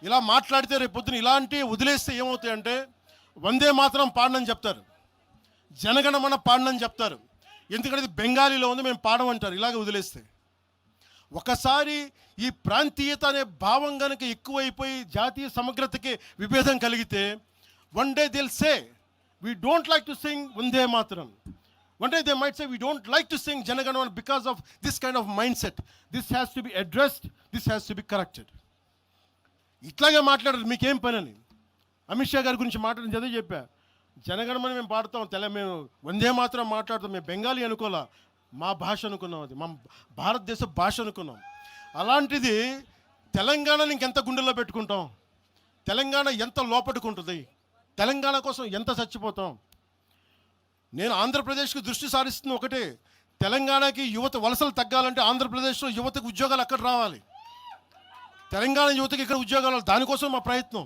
ఇలా మాట్లాడితే రేపు పొద్దున ఇలాంటి వదిలేస్తే ఏమవుతాయంటే వందే మాత్రం పాడనని చెప్తారు, జనగణమన పాడనని చెప్తారు. ఎందుకంటే ఇది బెంగాలీలో ఉంది, మేము పాడమంటారు ఇలాగ వదిలేస్తే. ఒకసారి ఈ ప్రాంతీయత అనే భావం కనుక ఎక్కువైపోయి జాతీయ సమగ్రతకి విభేదం కలిగితే వన్ డే దిల్ సే we don't like to sing Vande Mataram. One day they might say we don't like to sing Janaganamana because of this kind of mindset. This has to be addressed, this has to be corrected. ఇట్లాగే మాట్లాడారు మీకేం పని అని. అమిత్ షా గారి గురించి మాట్లాడింది అదే చెప్పా. జనగణమన మేము పాడతాం, మేము వందే మాత్రం మాట్లాడతాం, మేము బెంగాలీ అనుకోలే, మా భాష అనుకున్నాం, అది మా భారతదేశ భాష అనుకున్నాం. అలాంటిది తెలంగాణని ఇంకెంత గుండెల్లో పెట్టుకుంటాం, తెలంగాణ ఎంత లోపట్టుకుంటుంది, తెలంగాణ కోసం ఎంత చచ్చిపోతాం. నేను ఆంధ్రప్రదేశ్కి దృష్టి సారిస్తుంది ఒకటే, తెలంగాణకి యువత వలసలు తగ్గాలంటే ఆంధ్రప్రదేశ్లో యువతకు ఉద్యోగాలు అక్కడ రావాలి, తెలంగాణ యువతకి ఇక్కడ ఉద్యోగాలు, దానికోసం మా ప్రయత్నం.